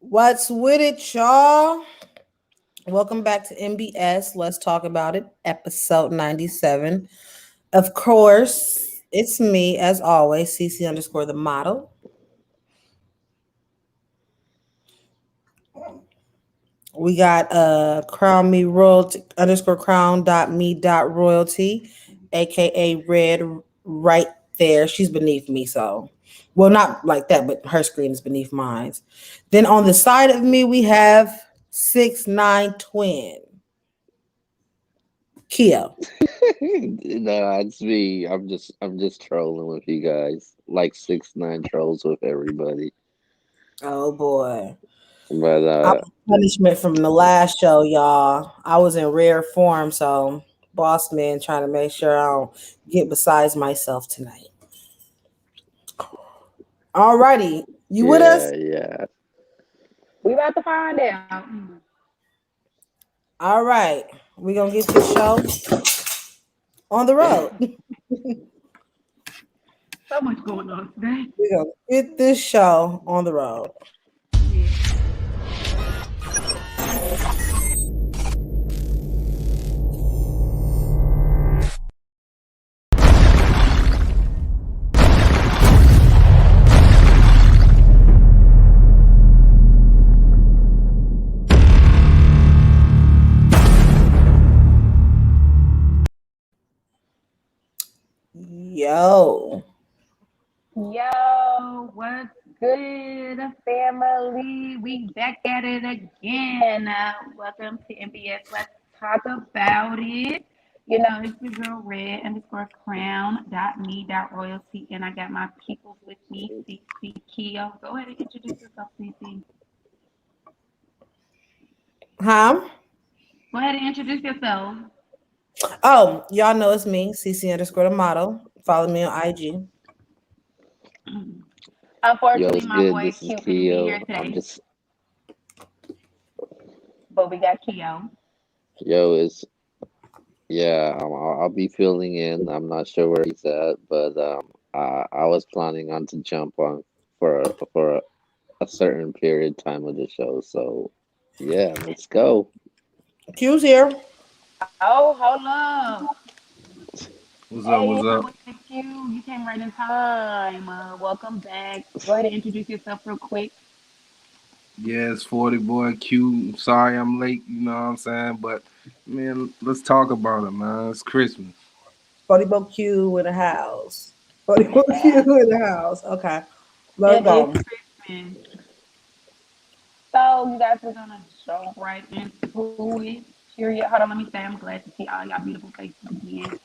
What's with it, y'all? Welcome back to NBS. Let's talk about it. Episode 97. Of course, it's me, as always, CC underscore the model. We got crown me royalty underscore crown dot me dot royalty, aka red right there. She's beneath me, so well, not like that, but her screen is beneath mine. Then on the side of me, we have 6'9" twin. Kia. No, it's me. I'm just trolling with you guys. Like 6ix9ine trolls with everybody. Oh boy. But I was punishment from the last show, y'all. I was in rare form, so boss man trying to make sure I don't get besides myself tonight. Alrighty. You with us? yeah. We about to find out. All right. We're gonna get this show on the road. So much going on today. We're gonna get this show on the road. Yo. Yo, what's good, family? We back at it again. Welcome to NBS. Let's talk about it. You know, it's your girl Red underscore crown dot me dot royalty, and I got my peoples with me, CC Keo. Go ahead and introduce yourself, CC. Huh? Go ahead and introduce yourself. Oh, y'all know it's me, CC underscore the model. Follow me on IG. Yo, Unfortunately, it's my good. boy This is Q couldn't be here Keo. today, but we got Keo. It's I'll be filling in. I'm not sure where he's at, but I was planning on to jump on for a certain period time of the show. So yeah, let's go. Q's here. Oh, hold up. What's up? Hey, What's it's my up? boy Q. You came right in time. Welcome back. Go ahead and introduce yourself real quick. Yeah, it's 40 boy Q. Sorry I'm late, you know what I'm saying? But man, let's talk about it, man. It's Christmas. 40 Q in the house. 40 Q in the house. Okay. Let's It is go. Christmas. So, you guys, we're going to jump right into it. Period. Hold on, let me say I'm glad to see all y'all beautiful faces again.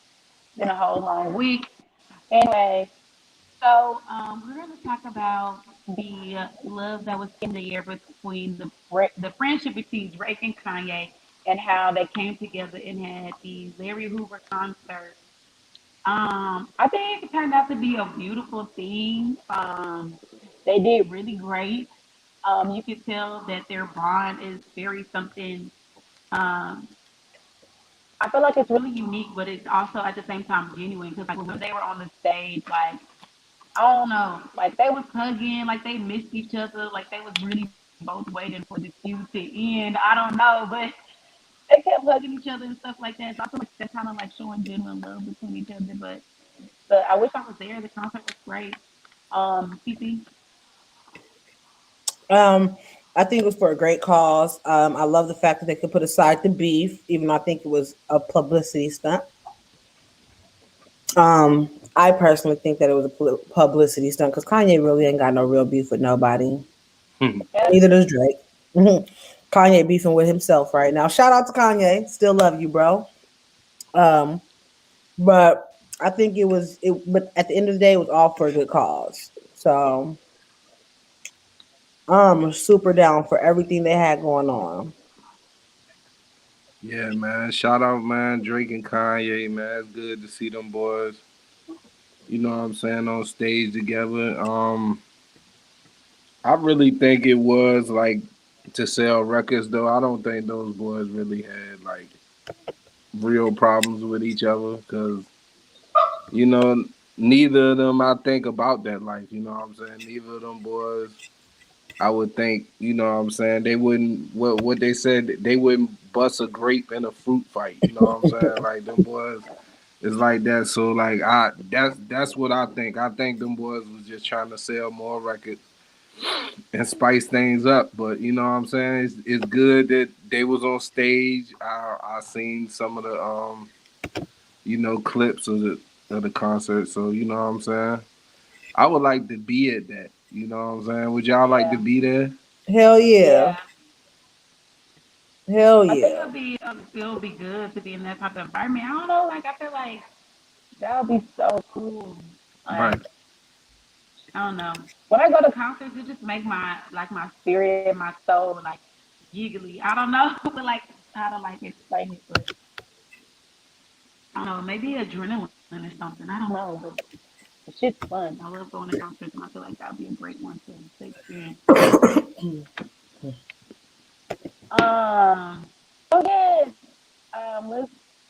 Been a whole long week. Anyway, so we're going to talk about the love that was in the air between the friendship between Drake and Kanye, and how they came together and had the Larry Hoover concert. I think it turned out to be a beautiful thing. They did really great. You could tell that their bond is very something. Um, I feel like it's really unique, but it's also at the same time genuine. Because like when they were on the stage, like I don't know, like they was hugging, like they missed each other, like they was really both waiting for this feud to end. I don't know, but they kept hugging each other and stuff like that. So I feel like they're kind of like showing genuine love between each other. But I wish I was there. The concert was great. CC. Um, I think it was for a great cause. I love the fact that they could put aside the beef, even though I think it was a publicity stunt. I personally think that it was a publicity stunt because Kanye really ain't got no real beef with nobody. Yep. Neither does Drake. Kanye beefing with himself right now. Shout out to Kanye. Still love you, bro. Um, but I think it was it. But at the end of the day, it was all for a good cause. So I'm super down for everything they had going on. Yeah, man. Shout out, man. Drake and Kanye, man. It's good to see them boys, you know what I'm saying, on stage together. I really think it was like to sell records though. I don't think those boys really had like real problems with each other because you know neither of them I think about that life. You know what I'm saying? Neither of them boys I would think, you know what I'm saying, they wouldn't what they said they wouldn't bust a grape in a fruit fight. You know what I'm saying? Like them boys is like that. So like that's what I think. I think them boys was just trying to sell more records and spice things up. But you know what I'm saying? It's good that they was on stage. I seen some of the clips of the concert. So you know what I'm saying? I would like to be at that. You know what I'm saying? Would y'all like to Yeah, be there? Hell yeah. yeah. Hell I think yeah. it'll be good to be in that type of environment. I don't know, like I feel like that would be so cool. Right. Like I don't know. When I go to concerts, it just make my spirit, my soul like giggly. I don't know, but like how to like explain it, but I don't know. Maybe adrenaline or something. I don't know, but the shit's fun. I love going to concerts, and I feel like that'd be a great one to experience. Um. So yes.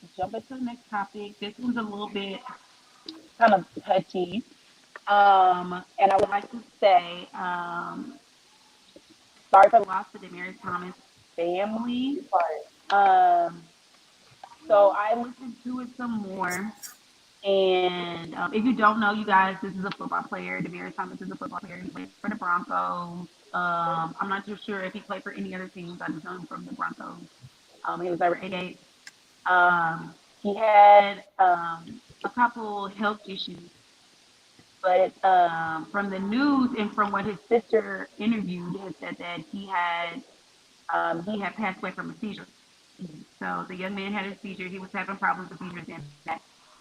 Let's jump into the next topic. This one's a little bit kind of touchy. And I would like to say, sorry for the loss to Demarious Thomas family. Um, so I listened to it some more. And if you don't know, you guys, this is a football player. Demarious Thomas is a football player. He played for the Broncos. I'm not too sure if he played for any other teams. I just know him from the Broncos. He was over 88. He had a couple health issues, but from the news and from what his sister interviewed, it said that he had passed away from a seizure. So the young man had a seizure. He was having problems with seizures,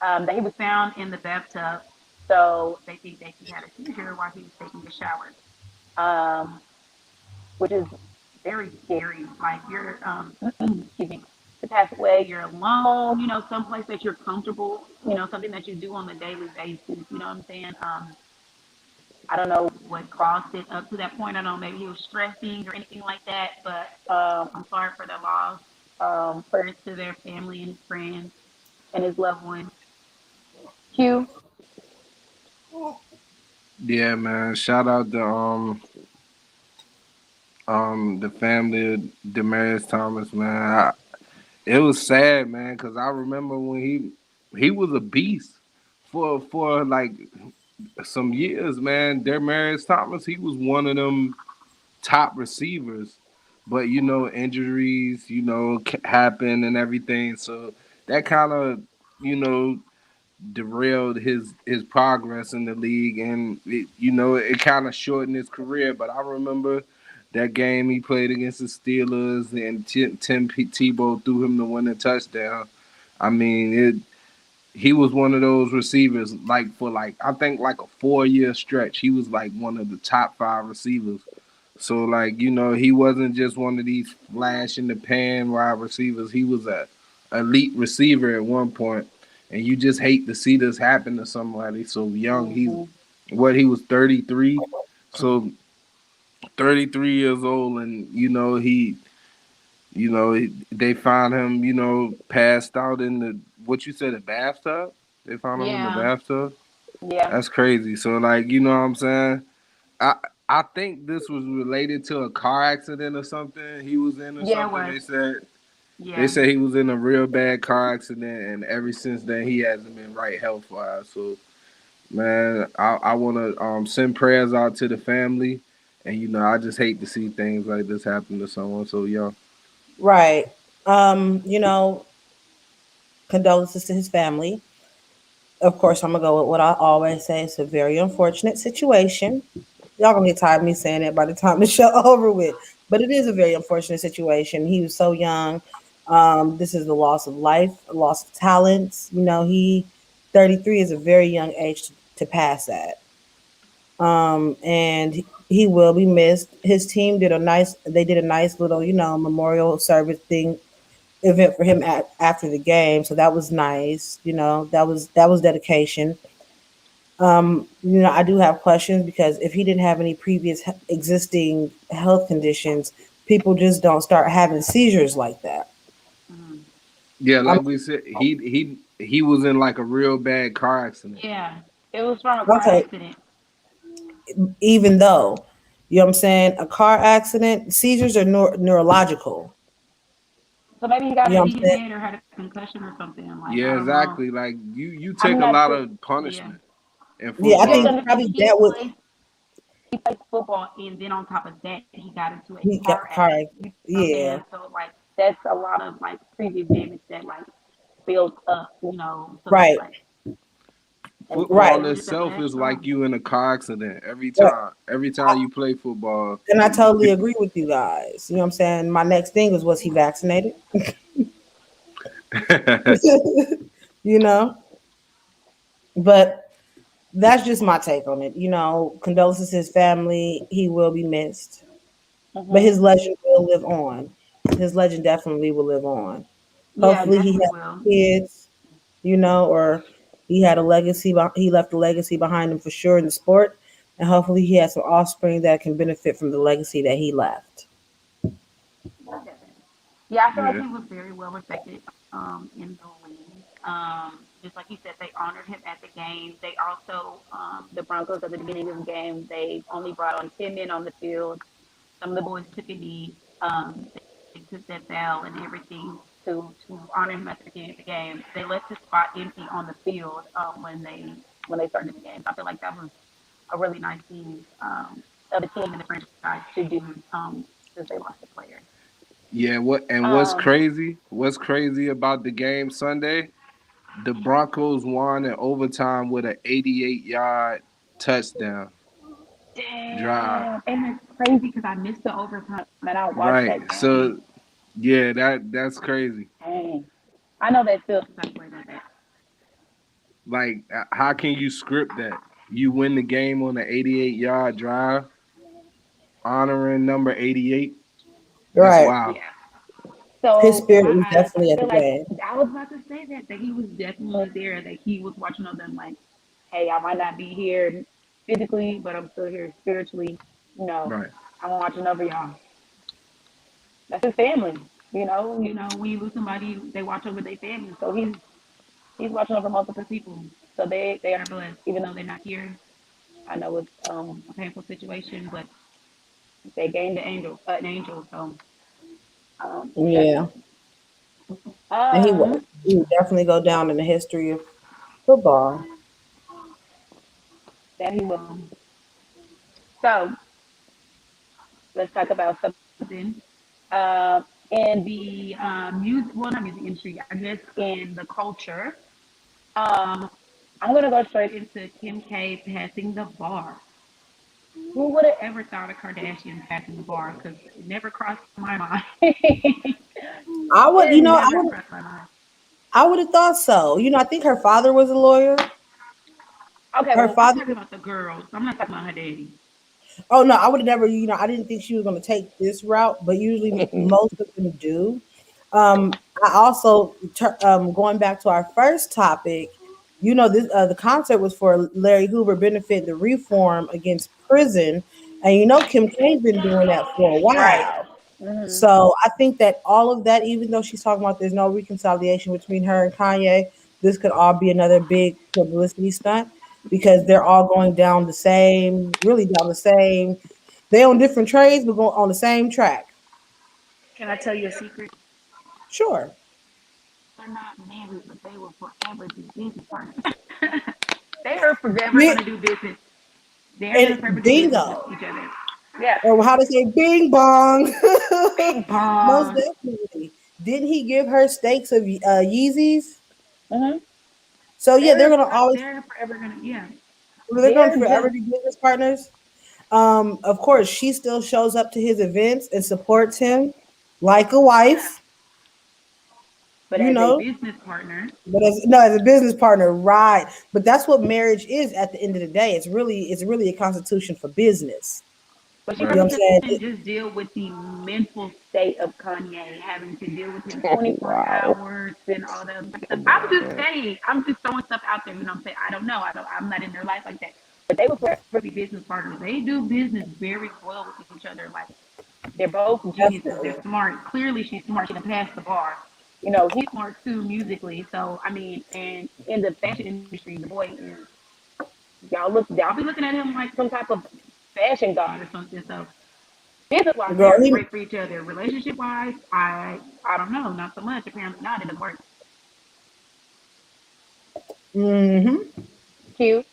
and that he was found in the bathtub. So they think that he had a seizure while he was taking a shower, um, which is very scary. Like you're, excuse me, to pass away, you're alone. Someplace that you're comfortable. Something that you do on a daily basis. You know what I'm saying? I don't know what caused it up to that point. I don't know, maybe he was stressing or anything like that. But I'm sorry for the loss. Prayers to their family and his friends and his loved ones. Q. Yeah, man. Shout out to the family of Demarious Thomas, man. It was sad, man, because I remember when he was a beast for like some years, man. Demarious Thomas, he was one of them top receivers, but injuries, happen and everything, so that kind of you know derailed his progress in the league, and it kind of shortened his career. But I remember that game he played against the Steelers, and Tim Tebow threw him the winning touchdown. I mean, he was one of those receivers, like for like I think like a 4 year stretch. He was like one of the top five receivers. So like he wasn't just one of these flash in the pan wide receivers. He was a elite receiver at one point, and you just hate to see this happen to somebody so young. Hmm. He was 33, so 33 years old, and they found him passed out in the what you said, the bathtub. They found him in the Yeah, bathtub. yeah, That's crazy. So like what I'm saying. I I think this was related to a car accident or something he was in or yeah. It something. was. They Yeah, said he was in a real bad car accident, and ever since then he hasn't been right health wise. So man, I want to send prayers out to the family, and I just hate to see things like this happen to someone so young. Right. You know, condolences to his family. Of course, I'm gonna go with what I always say. It's a very unfortunate situation. Y'all gonna get tired of me saying it by the time the show over with. But it is a very unfortunate situation. He was so young. This is the loss of life, a loss of talents. 33 is a very young age to pass that. And he will be missed. His team they did a nice little, memorial service thing event for him after the game. So that was nice. That was dedication. I do have questions because if he didn't have any previous existing health conditions, people just don't start having seizures like that. mm, Yeah, Um, like we said, he was in like a real bad car accident. yeah. It was from a car okay, accident. even though, You know what I'm saying? A car accident, seizures are neurological. So maybe he got You know a what I'm saying? DUI or had a concussion or something. Like I Yeah, don't know. exactly. Like you I'm take a not lot sure. of Yeah. punishment in Yeah, I You have to think football. understand probably that would he plays football and then on top of that he got into a he car got car. accident. You know what I'm saying? Yeah, So like that's a lot of like previous damage that like built up, so it's right, like and right. Football it was just a itself bad is like storm. you in a car accident every Right. time. Every I, time you play football, and I totally agree with you guys. You know what I'm saying? My next thing is, was he vaccinated? You know, but that's just my take on it. You know, condolences to his family. He will be missed, but Hmm. his legend will live on. His legend definitely will live on. Yeah, Hopefully, he definitely has will. kids. You know, or he had a legacy. He left a legacy behind him for sure in the sport, and hopefully, he has some offspring that can benefit from the legacy that he left. Definitely. Yeah, I feel like yeah, he was very well respected in the league. Just like you said, they honored him at the game. They also, the Broncos at the beginning of the game, they only brought on 10 men on the field. Some of the boys took a knee. They took that bell and everything to honor him at the beginning of the game. They left his spot empty on the field when they started the game. So I feel like that was a really nice thing of the team and the franchise to do since they lost the player. yeah. What's Um, crazy? What's crazy about the game Sunday? The Broncos won in overtime with an 88-yard touchdown drive. Damn, and it's crazy because I missed the overtime and I watched that Right. game. So yeah, that's crazy. Dang, I know that feels some type of way about that. Like, how can you script that? You win the game on an 88-yard drive, honoring number 88. That's Right. wild. Yeah. His So spirit was I definitely at feel the like game. I was about to say that he was definitely there, that he was watching on them like, hey, I might not be here physically, but I'm still here spiritually. You know, Right. I'm watching over y'all. That's his family. When you lose somebody, they watch over their family. So he's watching over multiple people. So they are blessed, even though they're not here. I know it's a painful situation, but they gained an angel. So Yeah, definitely. and Um, he would definitely go down in the history of football. that he will. So let's talk about something in the music, well, not music industry, I guess in the culture. Um, I'm gonna go straight into Kim K passing the bar. Who would have ever thought of Kardashian passing the bar? Because it never crossed my mind. I would, you It know, never crossed my mind. I would have thought so. You know, I think her father was a lawyer. Okay, Her well, I'm father. talking about the girls. I'm not talking about her daddy. Oh no, I would have never. You know, I didn't think she was going to take this route, but usually most of them do. I also going back to our first topic. You know, this the concert was for Larry Hoover benefit the reform against prison, and you know Kim K's been doing that for a Right. while. Hmm. So I think that all of that, even though she's talking about there's no reconciliation between her and Kanye, this could all be another big publicity stunt because they're all going down the same, really down the same. They on different trades, but going on the same track. Can I tell you a secret? Sure. They're not married, but they will forever be business partners. They are forever Yeah, going to do business. They are going to forever and do business with bingo. each other. Yeah. Or how to say bing bong. Bing Most bong. definitely. Didn't he give her stakes of Yeezys? Hmm. So yeah, they're They're gonna always they're forever going to, yeah. they're gonna They're forever just, be business partners. Of course, she still shows up to his events and supports him like a yeah. wife, But you as a know. business partner, But as no, as a business partner, right? But that's what marriage is at the end of the day. It's really a constitution for business. but she You know Right. probably what I'm saying? couldn't just deal with the mental state of Kanye, having to deal with him Oh 24 wow. hours and all that other stuff. Come I'm on, just man. saying, I'm just throwing stuff out there. I'm saying? I don't know. I'm not in their life like that. But they will forever be business partners. They do business very well with each other. Like, they're both geniuses. They're Definitely. smart. Clearly, she's smart. She done passed the bar. He's smart too musically. So, I mean, and in the fashion industry, the boy is, y'all be looking at him like some type of fashion god or something. So business wise, Girl, they're he, great for each other. Relationship wise, I don't know, not so much. Apparently not. It doesn't work. mm-hmm. Cute.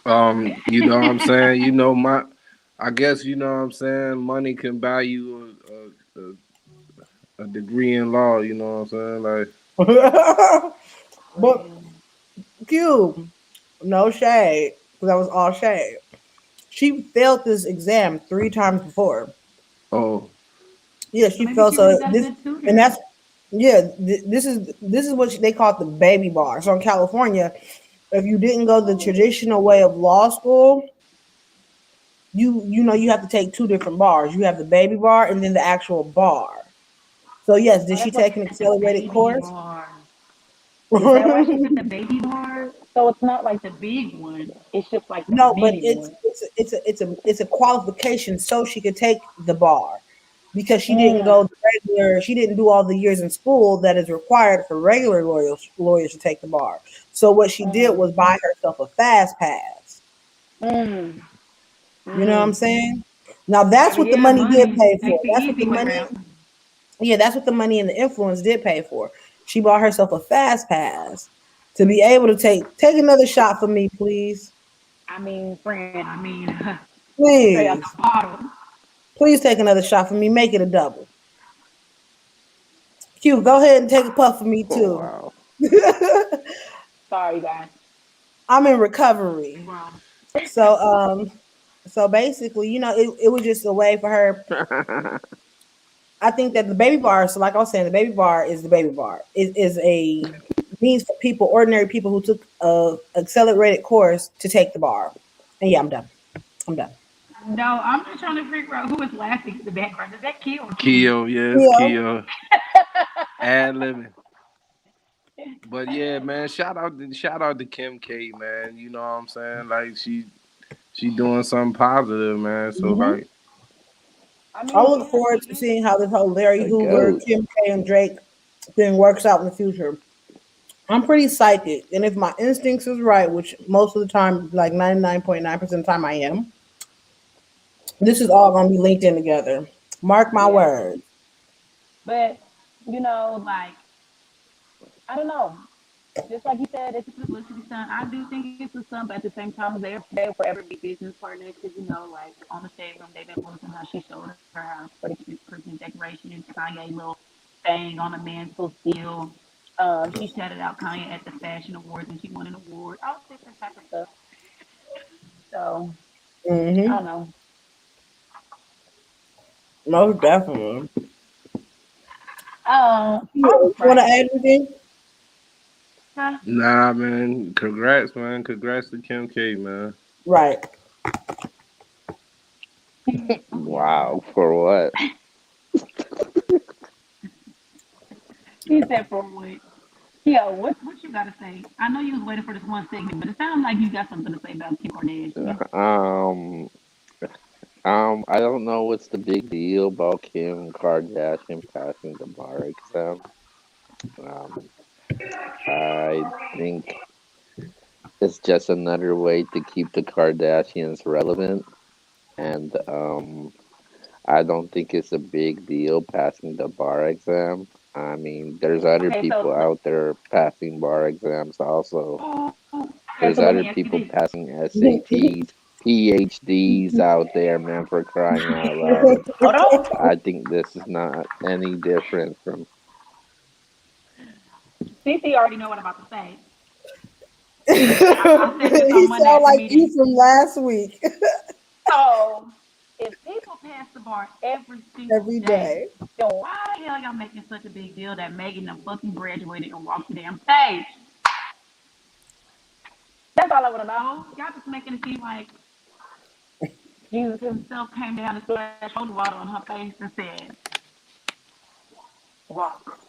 You know what I'm saying? You know my, I guess you know what I'm saying. Money can buy you a degree in law. You know what I'm saying? Like, But Man. Q, no shade, because that was all shade. She failed this exam 3 times before. oh, Yeah, So she maybe failed. she would So have got a this, good and tutor. that's yeah. This is what they call it the baby bar. So in California, if you didn't go the traditional way of law school, you have to take 2 different bars. You have the baby bar and then the actual bar. So yes, Oh, did she that's why take she an took the accelerated baby course? bar. Is that why she took the baby bar? So it's not like the big one. It's just like the No, but mini one. it's a qualification so she could take the bar because she didn't Mm. go the regular. She didn't do all the years in school that is required for regular lawyers to take the bar. So what she did Mm. was buy herself a fast pass. Mm. You know what I'm Mm. saying? Now that's what the Yeah, money did money. pay for. Take the That's what easy the way money. route. Yeah, that's what the money and the influence did pay for. She bought herself a fast pass to be able to take another shot for me, please, I mean, friend. I mean, straight out the please, bottle. please take another shot for me. Make it a double. Q, go ahead and take a puff for me Oh too. wow. Sorry, guys. I'm in recovery. Well, So so basically, it was just a way for her. I think that the baby bar, so like I was saying, the baby bar is the baby bar. It is a means for people, ordinary people who took a accelerated course to take the bar. And yeah, I'm done. I'm done. no, I'm just trying to figure out who is laughing in the background. Is that Key or Q? Keo, yes, Yeah. Keo, ad living. But yeah, man, shout out to Kim K, man. You know what I'm saying? Like she doing something positive, man. So hmm like, I I mean, look yeah, she forward to is. seeing how this whole Larry A Hoover, goat. Kim K, and Drake thing works out in the future. I'm pretty psychic, and if my instincts is right, which most of the time, like 99.9% of the time, I am, this is all gonna be linked in together. Mark my Yeah. words. But, like, I don't know. Just like you said, it's a publicity stunt. I do think it's a stunt, but at the same time, they'll forever be business partners because like on the shade room, they've been posting how she showed her house for the Christmas decorations. Kanye little thing on the mantle still. She shouted out Kanye at the fashion awards and she won an award. All different type of stuff. So I Mm-hmm. don't know. Most definitely. I was You want to Friday. add anything? Huh? nah, man. Congrats, man. Congrats to Kim K, man. Right. Oh yeah. Wow. For what? He said for what? Yeah, what you gotta say? I know you was waiting for this one segment, but it sounds like you got something to say about Kim Kardashian. Um. I don't know what's the big deal about Kim Kardashian passing the bar exam. Um. I think it's just another way to keep the Kardashians relevant, and I don't think it's a big deal passing the bar exam. I mean, there's other Okay, people out there passing bar exams also. okay, so There's let me other ask you people this. passing SATs, PhDs out there, man, for crying out loud. Hold on. I think this is not any different from. CC already know what I'm about to say. I said this He on Monday sound at the like you meeting. from last week. So if people pass the bar every single Every day, day. then why the hell y'all making such a big deal that Megan done fucking graduated and walked the damn stage? That's all I want to know. Y'all just making it seem like Jesus himself came down and splashed holy water on her face and said, walk.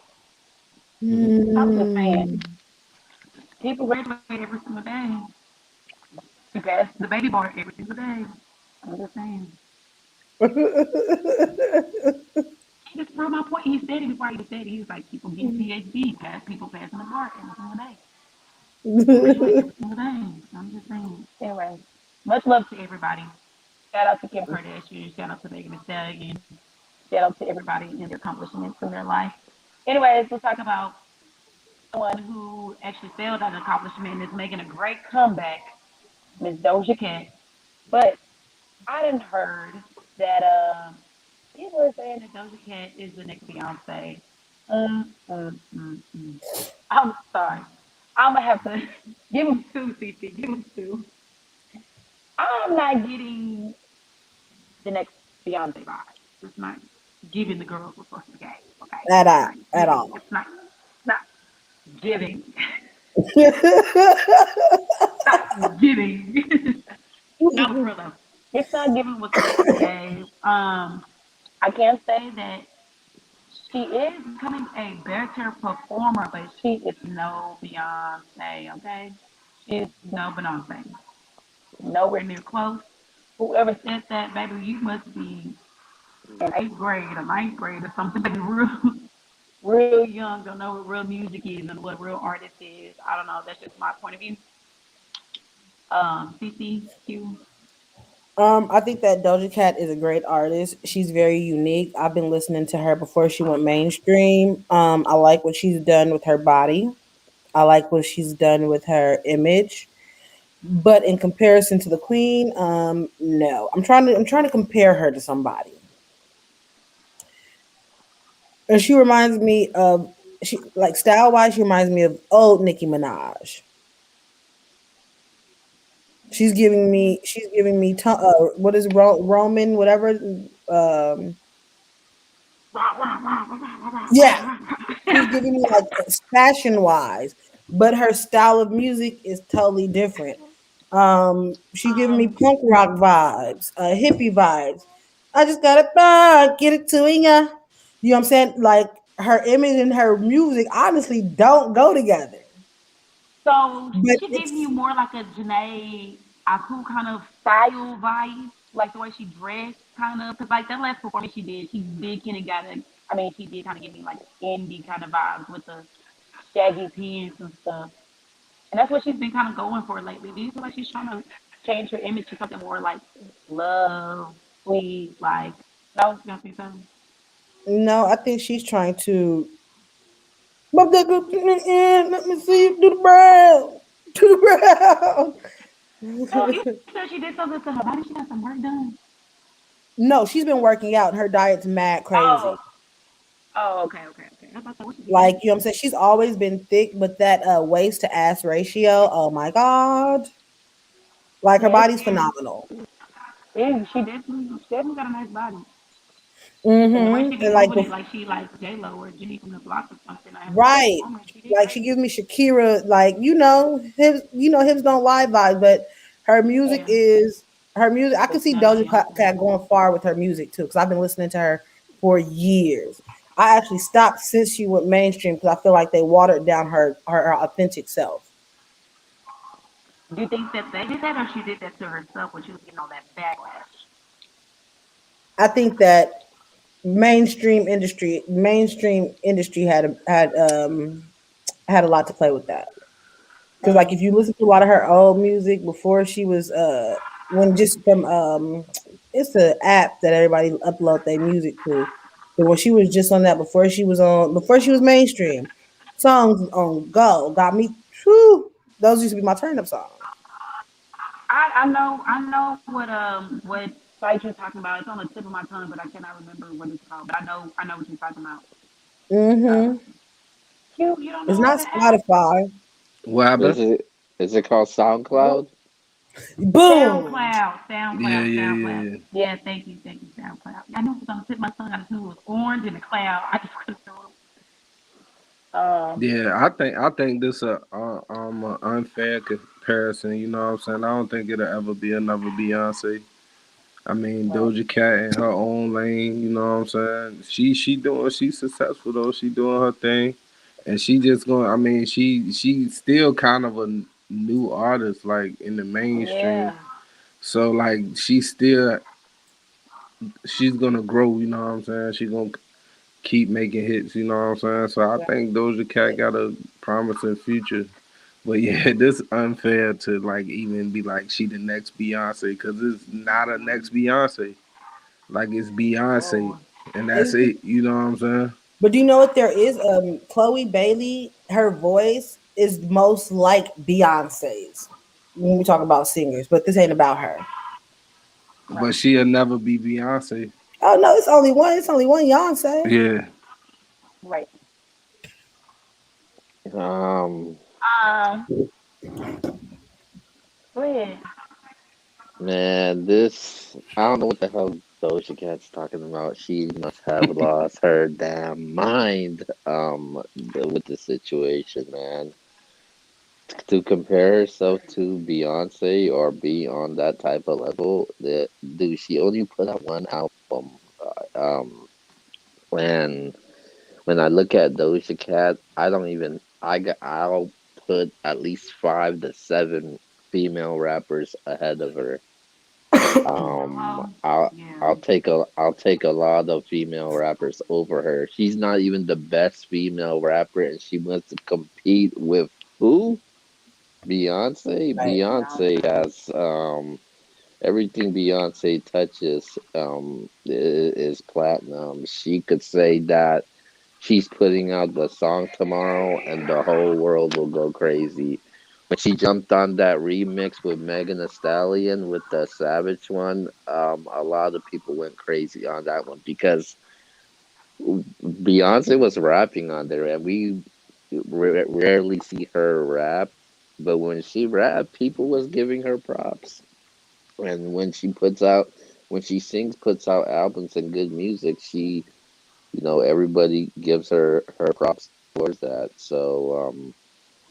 I'm just saying, Hmm. people graduate every single day. She passed the baby bar every single day. I'm just saying. He just proved my point. He said it before I even said it. He was like, people getting PhD, people passing the bar every single day. People graduate every single day. So I'm just saying. Anyway. Much love to everybody. Shout out to Kim Kardashian. Shout out to Megan Thee Stallion. Shout out to everybody and their accomplishments in their life. Anyways, we'll talk about someone who actually failed at an accomplishment and is making a great comeback, Miss Doja Cat. But I didn't heard that people are saying that Doja Cat is the next Beyonce. Mm. I'm sorry. I'm gonna have to give them two, CC. Give them two. I'm not getting the next Beyonce vibe. It's not giving the girls what's supposed to get. Okay, At it's all, not at giving. all. It's not giving. Not giving. No, for real though. It's not giving what's supposed to be gave. I can say that she is becoming a better performer, but she is no Beyonce. Okay, she is no Beyonce. Nowhere near close. Whoever said that, baby, you must be in eighth grade or ninth grade or something. Baby, real young, don't know what real music is and what a real artist is. I don't know. That's just my point of view. CCQ. I think that Doja Cat is a great artist. She's very unique. I've been listening to her before she went mainstream. I like what she's done with her body. I like what she's done with her image. But in comparison to the Queen, no. I'm trying to compare her to somebody. And she reminds me of she like style wise, she reminds me of old Nicki Minaj. What is Roman whatever yeah, she's giving me like fashion wise, but her style of music is totally different. She's giving me um, punk rock vibes, hippie vibes. I just gotta get it to ya. You know what I'm saying? Like her image and her music honestly don't go together. so But she giving you it's more like a Janae Aku kind of style vibe, like the way she dressed, kind of. Cause like that last performance she did kind of got a. I mean, she did kind of give me like indie kind of vibes with the shaggy pants and stuff. And that's what she's been kind of going for lately. Do you feel like she's trying to change her image to something more like love, sweet, like? No, you gonna say something? no, I think she's trying to let me see you do the brown. Do So the you brown. said she did something to her body. She got some work done. No, she's been working out and her diet's mad Oh, crazy. oh, okay. I was about to say, what she be Like, eating? you know what I'm saying? She's always been thick, but that waist to ass ratio, oh my God. Like her Yeah, it's body's scary. phenomenal. She definitely got a nice body. And the way she be And like moving it, like she like J Lo or Jenny from the Block or something. I have a right. performance. She did Like she great. gives me Shakira, like, hips don't lie vibes, but her music Yeah, is her music. I can but see not Doja Beyonce. Cat going far with her music too, because I've been listening to her for years. I actually stopped since she went mainstream because I feel like they watered down her authentic self. Do you think that they did that, or she did that to herself when she was getting all that backlash? I think that mainstream industry had a lot to play with that. Because like Mm. if you listen to a lot of her old music before she was when just from it's an app that everybody upload their music to. But when she was just on that before she was mainstream, songs on go got me. Whew, those used to be my turn up songs. I know what site you're talking about. It's on the tip of my tongue, but I cannot remember what it's called. But I know what you're talking about. Uh, Mm-hmm. you don't It's know not the app? Spotify. What Is happened? it called What? SoundCloud? Boom. Yeah, yeah, SoundCloud. yeah. Yeah, thank you, SoundCloud. I knew it was on the tip of my tongue. I just knew it was orange in the cloud. I just couldn't know. Yeah, I think this a unfair comparison. You know what I'm saying? I don't think it'll ever be another Beyonce. I mean Right. Doja Cat in her own lane. You know what I'm saying? She's successful though. She doing her thing, and she just going. I mean she's still kind of a new artist like in the mainstream. Yeah. So like she's gonna grow. You know what I'm saying? She gonna keep making hits. You know what I'm saying? So I Yeah. think Doja Cat got a promising future. But yeah, this unfair to like even be like she the next Beyonce because it's not a next Beyonce. Like it's Beyonce, Oh, and that's Is it. You know what I'm saying? But do you know what there is? Chloe Bailey, her voice is most like Beyonce's when we talk about singers, but this ain't about her. But right, she'll never be Beyonce. Oh no, it's only one. It's only one Beyonce. Yeah, right. Um, Um, Go ahead. man, this I don't know what the hell Doja Cat's talking about. She must have lost her damn mind. With the situation, man. To compare herself to Beyonce or be on that type of level, that dude, she only put out one album. When I look at Doja Cat, I don't even I'll put at least 5 to 7 female rappers ahead of her. Hello. I'll Yeah. I'll take a lot of female rappers over her. She's not even the best female rapper, and she wants to compete with who? Beyonce. Right. Beyonce Beyonce. has everything Beyonce touches is platinum. She could say that she's putting out the song tomorrow, and the whole world will go crazy. When she jumped on that remix with Megan Thee Stallion with the Savage one, a lot of people went crazy on that one because Beyonce was rapping on there, and we rarely see her rap. But when she rapped, people was giving her props. And when she sings, puts out albums and good music, everybody gives her props towards that. So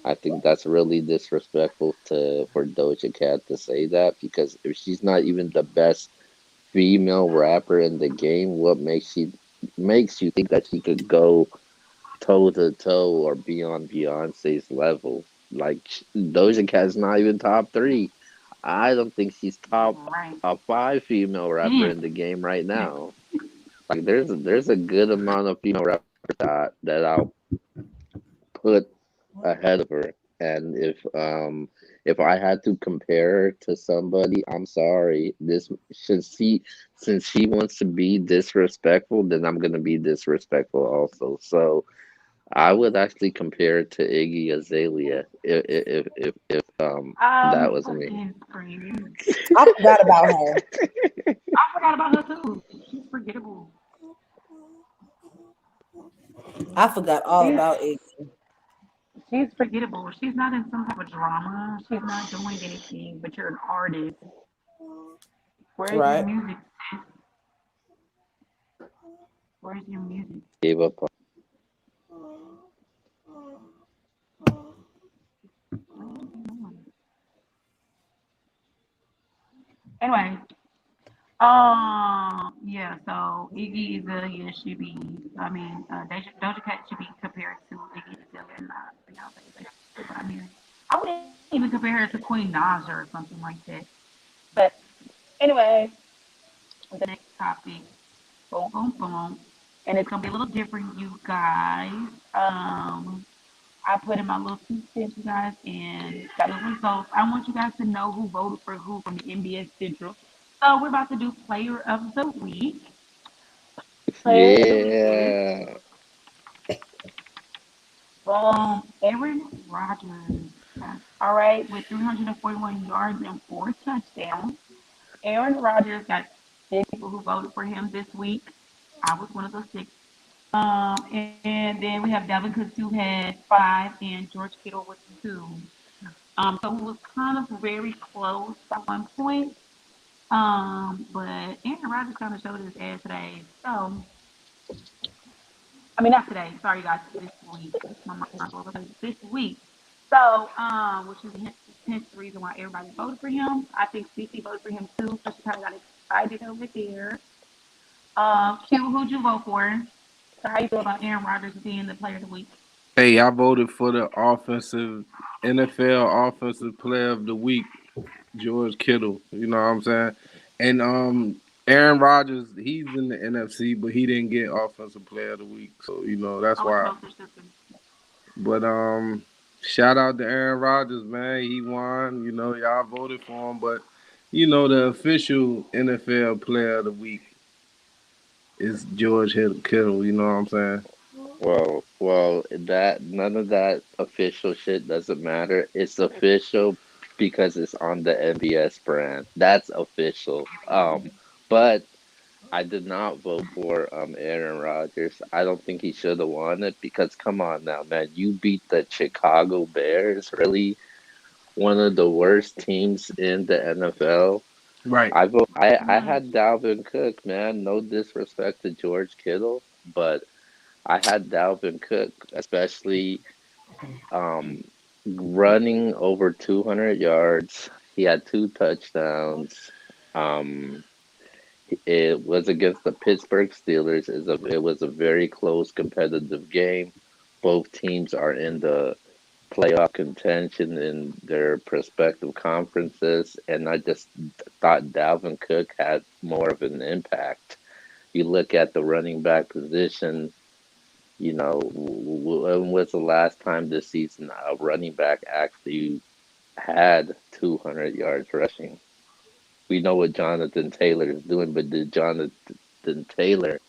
I think that's really disrespectful to for Doja Cat to say that because if she's not even the best female rapper in the game, what makes you think that she could go toe to toe or be on Beyonce's level? Like Doja Cat's not even top 3. I don't think she's top Right. a 5 female rapper Mm. in the game right now. Like there's a good amount of female rappers that I'll put ahead of her. And if I had to compare her to somebody, I'm sorry. This since she wants to be disrespectful, then I'm gonna be disrespectful also. So I would actually compare it to Iggy Azalea if that I'm was me. fucking screaming. I forgot about her. I forgot about her too. She's forgettable. I forgot all She's about it. she's forgettable. She's not in some type of drama. She's not doing anything. But you're an artist. Where's your Right. music? Where's your music? Gave up on What are you doing? Anyway, yeah. So Iggy Azalea should be. I mean, Doja Cat should be compared to Iggy Azalea and not Beyonce. Basically, what I'm hearing. I wouldn't even compare her to Queen Naja or something like that. But anyway, the next topic. Boom, boom, boom. And it's gonna be a little different, you guys. I put in my little 2 cents, you guys, and got the results. I want you guys to know who voted for who from the NBS Central. So we're about to do Player of the Week. Player of the Week is yeah. Aaron Rodgers. All right, with 341 yards and 4 touchdowns. Aaron Rodgers got 6 people who voted for him this week. I was one of those 6. And then we have Devin Cook who had 5 and George Kittle with 2. So it was kind of very close at one point. But Aaron Rodgers kind of showed his ass today. So I mean not today. Sorry guys, this week. My mind was this week. So which is hence the reason why everybody voted for him. I think CC voted for him too, so she kind of got excited over there. Q, who'd you vote for? So how you feel about Aaron Rodgers being the player of the week? Hey, I voted for the offensive NFL Offensive Player of the Week, George Kittle. You know what I'm saying? And Aaron Rodgers, he's in the NFC, but he didn't get Offensive Player of the Week. So that's I was why. closer to But Shout out to Aaron Rodgers, man. He won. You know, y'all voted for him, but you know the official NFL Player of the Week is George Kittle. You know what I'm saying? That none of that official shit doesn't matter. It's official because it's on the NBS brand. That's official. But I did not vote for Aaron Rodgers. I don't think he should have won it because come on now, man, you beat the Chicago Bears, really one of the worst teams in the NFL. Right. I had Dalvin Cook, man. No disrespect to George Kittle, but I had Dalvin Cook, especially um, running over 200 yards. He had two touchdowns. Um, it was against the Pittsburgh Steelers. It was a very close, competitive game. Both teams are in the playoff contention in their respective conferences, and I just thought Dalvin Cook had more of an impact. You look at the running back position, you know, when was the last time this season a running back actually had 200 yards rushing? We know what Jonathan Taylor is doing, but did Jonathan Taylor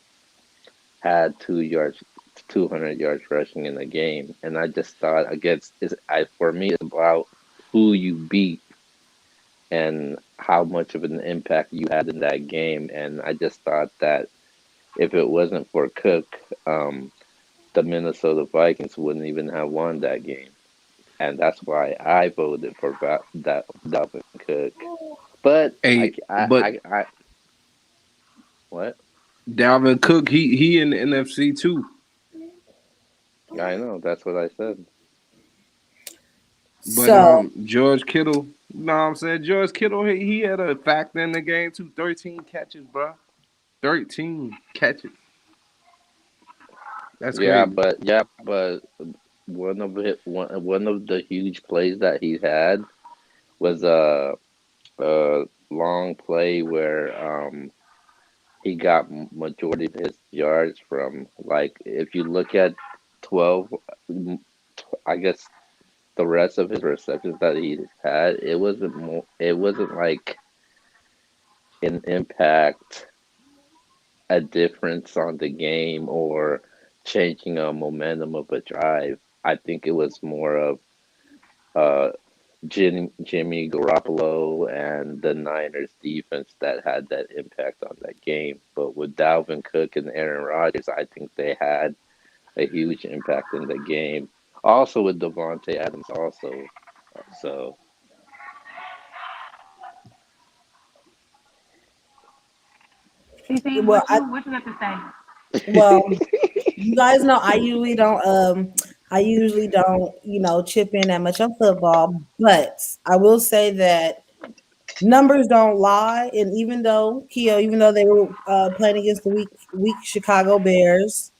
had 2 yards, 200 yards rushing in a game? And I just thought against for me, it's about who you beat and how much of an impact you had in that game. And I just thought that if it wasn't for Cook, the Minnesota Vikings wouldn't even have won that game. And that's why I voted for that Dalvin Cook. But Hey, but what? Dalvin Cook, he in the NFC too. I know, that's what I said. But So, George Kittle, you know what I'm saying? George Kittle, he had a factor in the game too. 13 catches, bro. 13 catches. That's crazy. But one of the huge plays that he had was a long play where he got majority of his yards from like if you look at 12 I guess the rest of his receptions that he had it wasn't like an impact, a difference on the game or changing a momentum of a drive. I think it was more of uh Jimmy Garoppolo and the Niners defense that had that impact on that game. But with Dalvin Cook and Aaron Rodgers, I think they had a huge impact in the game. Also with Devontae Adams also. So CC, well, what you got to say? well, you guys know I usually don't, chip in that much on football, but I will say that numbers don't lie. And even though they were playing against the weak Chicago Bears,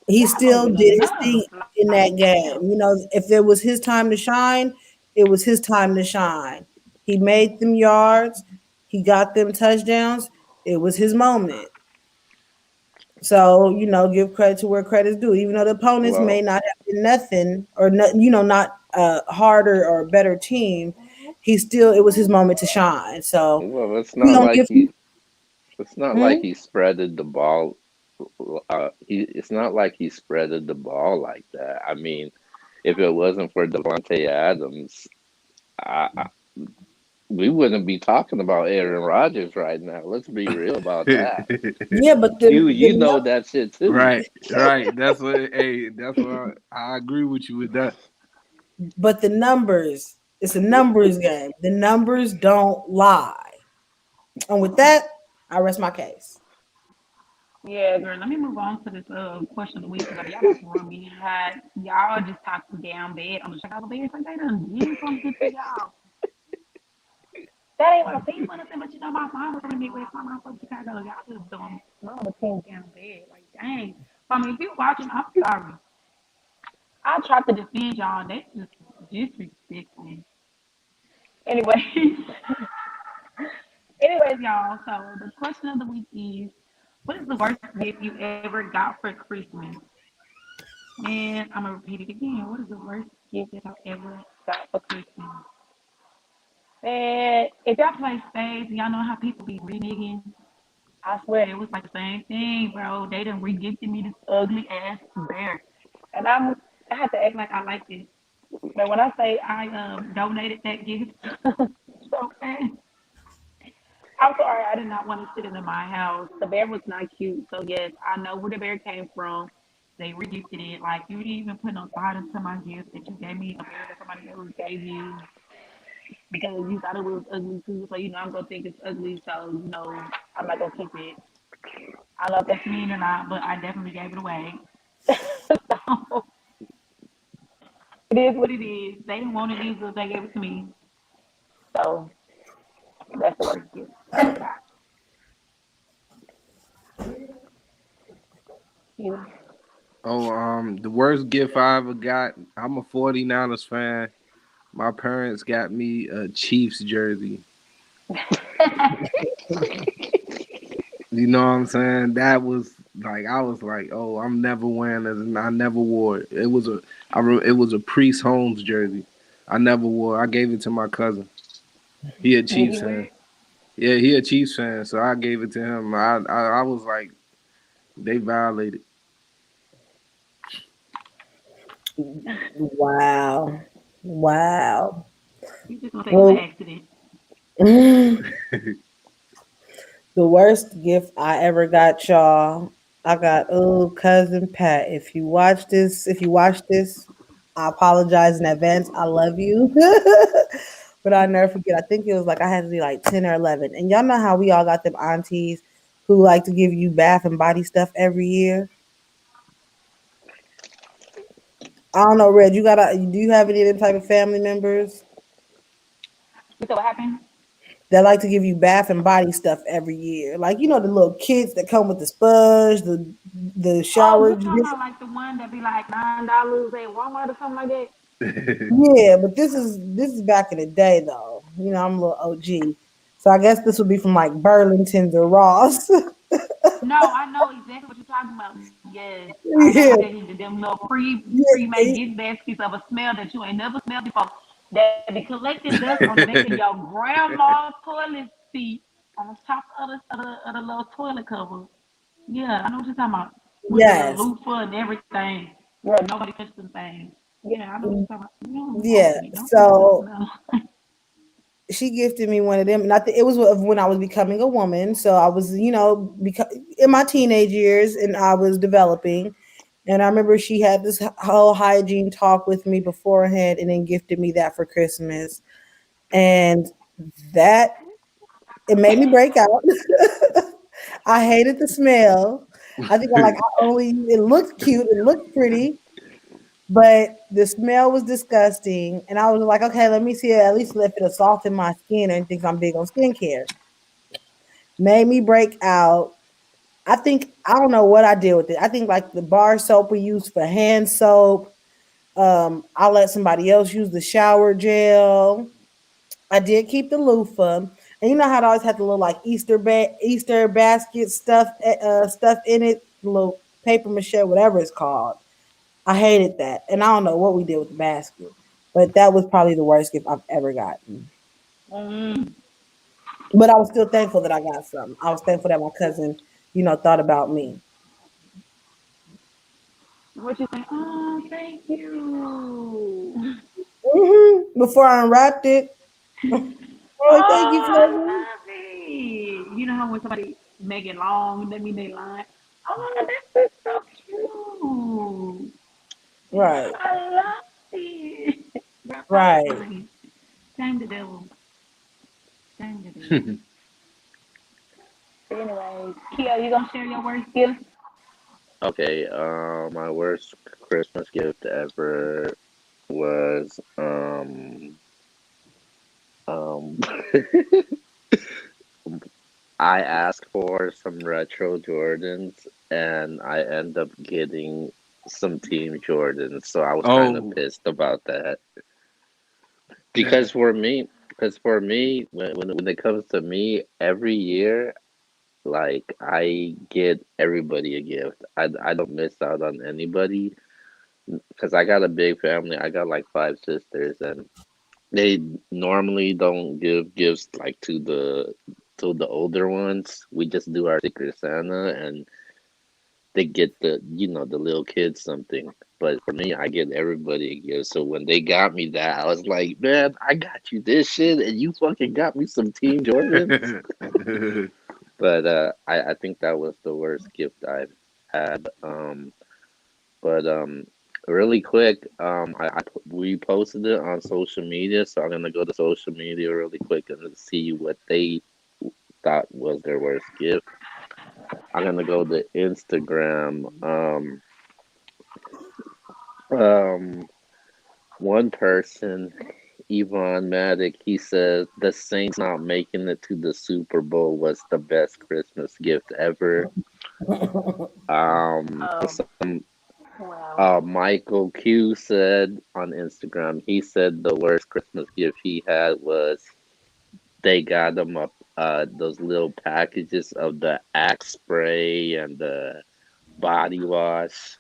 he Y'all still gonna did get his enough. thing in that game. If it was his time to shine, it was his time to shine. He made them yards, he got them touchdowns. It was his moment. So, give credit to where credit's due. Even though the opponents may well not have been nothing or not a harder or better team, it was his moment to shine. So well we gonna give him. it's not like Hmm? he spreaded the ball it's not like he spreaded the ball like that. I mean, if it wasn't for Devontae Adams, I we wouldn't be talking about Aaron Rodgers right now. Let's be real about that. Yeah, but You know that shit too. Right, right. That's what. Hey, that's what I agree with you with that. the numbers, it's a numbers game. The numbers don't lie. And with that, I rest my case. Yeah, girl, let me move on to this question of the week because y'all about to run me hot. Y'all just talked down bad on the Chicago Bears like they done did something to y'all. That ain't my team or nothing, but my mom was from the Midwest, my mom from Chicago. Y'all just doing none of the teams down bad. Like, dang. I mean, if you watching, I'm sorry. I tried to defend y'all. They just disrespectful. Anyway, anyways, y'all. So the question of the week is, what is the worst gift you ever got for Christmas? And I'm gonna repeat it again. What is the worst gift that I ever got for Christmas. And if y'all play spades and y'all know how people be reneging, I swear it was like the same thing, bro. They done re-gifted me this ugly ass bear. And I had to act like I liked it. But when I say I donated that gift so fast, I'm sorry, I did not want to sit it in my house. The bear was not cute. So yes, I know where the bear came from. They re-gifted it. Like you didn't even put no thought into my gift that you gave me a bear that somebody else gave you because you thought it was ugly too. So I'm gonna think it's ugly. So I'm not gonna keep it. I don't know if that's mean or not, but I definitely gave it away. So it is what it is. They didn't want it either. They gave it to me. So that's the worst gift I ever got. You. Oh, the worst gift I ever got. I'm a 49ers fan. My parents got me a Chiefs jersey. You know what I'm saying? That was like I was like, oh, I'm never wearing this, and I never wore it. It was a Priest Holmes jersey. I never wore. I gave it to my cousin. He a Did Chiefs he wear fan. it? Yeah, he a Chiefs fan, so I gave it to him. I was like, they violated. Wow. Wow. You just gonna say it was an Well, accident. the worst gift I ever got, y'all. I got cousin Pat. If you watch this, I apologize in advance. I love you. But I never forget. I think it was like I had to be like 10 or 11. And y'all know how we all got them aunties who like to give you bath and body stuff every year. I don't know, Red. Do you have any of them type of family members You said what happened? that like to give you bath and body stuff every year? Like the little kits that come with the sponge, the Oh, shower. you talking about like the one that be like $9 at Walmart or something like that? Yeah, but this is back in the day though. I'm a little OG. So I guess this would be from like Burlington's or Ross. No, I know exactly what you're talking about. Yes, I definitely Yeah, gave you them little pre-made yeah, gift baskets of a smell that you ain't never smelled before. That be collecting dust on the back of your grandma's toilet seat on the top of the little toilet cover. Yeah, I know what you're talking about. With the yes. loofah and everything. Yeah, nobody touched them things. Yeah, I know what you're talking about. Yeah. Okay, don't put stuff So no. she gifted me one of them, and I think it was when I was becoming a woman. So I was, in my teenage years, and I was developing. And I remember she had this whole hygiene talk with me beforehand, and then gifted me that for Christmas. And that it made me break out. I hated the smell. I think it looked cute, it looked pretty, but the smell was disgusting. And I was like, okay, let me see it, at least if it'll soften my skin and thinks I'm big on skincare. Made me break out. I don't know what I did with it. I think like the bar soap we use for hand soap. I'll let somebody else use the shower gel. I did keep the loofah, and you know how it always had the little like Easter basket stuff in it, the little paper mache, whatever it's called. I hated that, and I don't know what we did with the basket, but that was probably the worst gift I've ever gotten. Mm, But I was still thankful that I got some. I was thankful that my cousin, thought about me. what you say? Oh, thank you. Before I unwrapped it, oh, thank you, Oh, I cousin. love it. You know how when somebody make it long, that mean they lying. Oh, this is so cute. Right, I love it. Girl, stop right. lying. Shame the devil. Shame the devil. Anyways, Kia, you gonna share your worst gift? Okay, my worst Christmas gift ever was um I asked for some retro Jordans and I end up getting some Team Jordans, so I was kind of Oh, pissed about that. that, Because for me, when it comes to me, every year, like I get everybody a gift. I don't miss out on anybody. because I got a big family. I got like five sisters, and they normally don't give gifts like to the older ones. We just do our Secret Santa, and they get the little kids something. But for me, I get everybody a gift. So when they got me that, I was like, man, I got you this shit, and you fucking got me some Team Jordans. But I think that was the worst gift I've had. But really quick, we posted it on social media, so I'm gonna go to social media really quick and see what they thought was their worst gift. I'm gonna go to Instagram. Um, One person, Yvonne Maddock, he says the Saints not making it to the Super Bowl was the best Christmas gift ever. Um, Some wow. Michael Q said on Instagram, he said the worst Christmas gift he had was they got him up those little packages of the Axe spray and the body wash.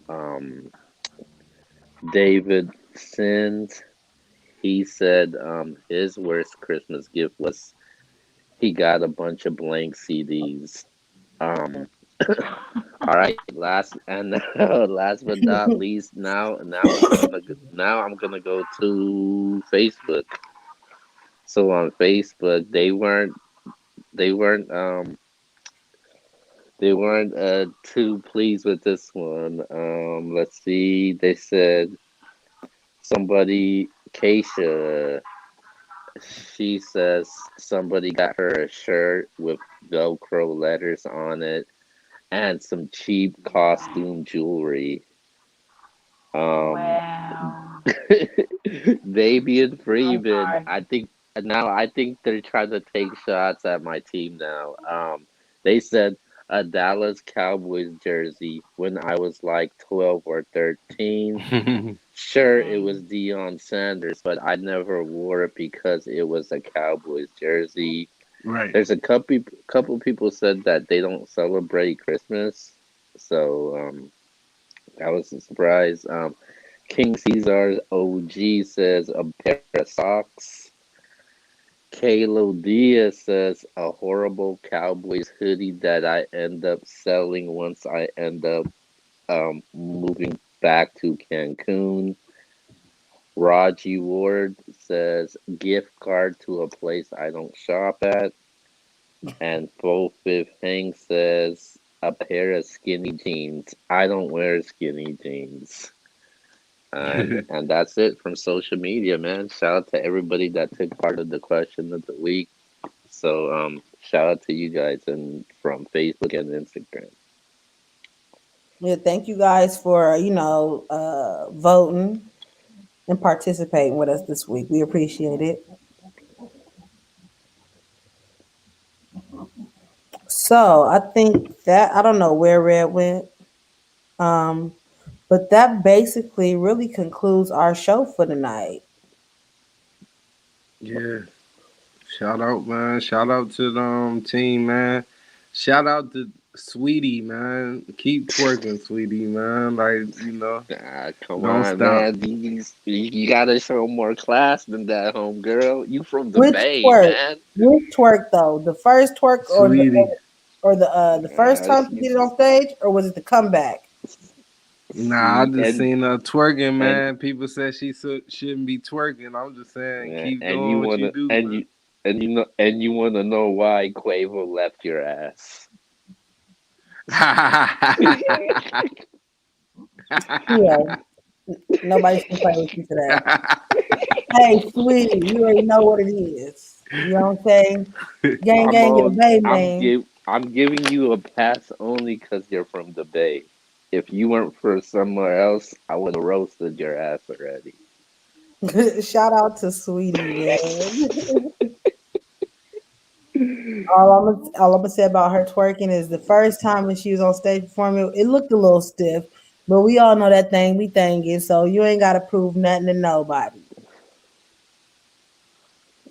Um, David Sins, he said his worst Christmas gift was he got a bunch of blank CDs. Um, all right, last and last but not least, now I'm gonna go to Facebook. So on Facebook, they weren't they weren't too pleased with this one. Let's see, they said somebody Keisha, she says somebody got her a shirt with Velcro letters on it and some cheap costume jewelry. Um, Wow. Baby and I'm Freeman, sorry. I think they're trying to take shots at my team now. They said a Dallas Cowboys jersey when I was like 12 or 13. Sure, it was Dang. Deion Sanders, but I never wore it because it was a Cowboys jersey. Right. There's a couple people said that they don't celebrate Christmas, so that was a surprise. King Caesar's OG says a pair of socks. Kalo Diaz says a horrible Cowboys hoodie that I end up selling once I end up moving back to Cancun. Raji Ward says gift card to a place I don't shop at. And Full Fifth Hank says a pair of skinny jeans. I don't wear skinny jeans. And that's it from social media, man. Shout out to everybody that took part of the question of the week. So shout out to you guys and from Facebook and Instagram. Yeah, thank you guys for voting and participating with us this week. We appreciate it. So I think that I don't know where Red went, um, but that basically really concludes our show for tonight. Yeah. Shout out, man. Shout out to the team, man. Shout out to Sweetie, man. Keep twerking, Sweetie, man. Like, Come don't on, stop. man. You gotta show more class than that, homegirl. You from the Which Bay, twerk? man. Which twerk though? The first twerk Sweetie. or the first time she did it on stage, or was it the comeback? Nah, I See, just seen her twerking, and man. People said she shouldn't be twerking. I'm just saying, yeah, keep doing what you do, man. and you wanna know why Quavo left your ass. Yeah, nobody's gonna play with you today. Hey, sweetie, you already know what it is. You know what I'm saying? Gang, gang, get a Ramon, bay, man. I'm giving you a pass only because you're from the Bay. If you weren't from somewhere else, I would have roasted your ass already. Shout out to sweetie, man. All I'm gonna say about her twerking is the first time when she was on stage performing, it looked a little stiff, but we all know that thing we thinking, so you ain't gotta prove nothing to nobody.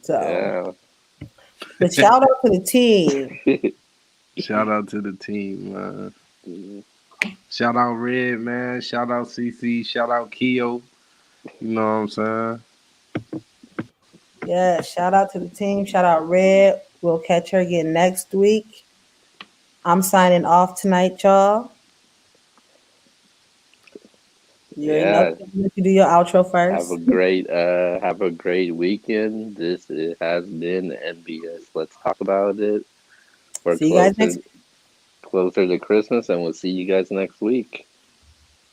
So, Yeah. but shout out to the team. Shout out to the team, man. Shout out Red, man. Shout out CC. Shout out Keo. You know what I'm saying? Yeah, shout out to the team. Shout out Red. We'll catch her again next week. I'm signing off tonight, y'all. You already know. Yeah. Let you do your outro first. Have a great weekend. This it has been NBS. Let's talk about it. We're See you guys next closer to Christmas, and we'll see you guys next week.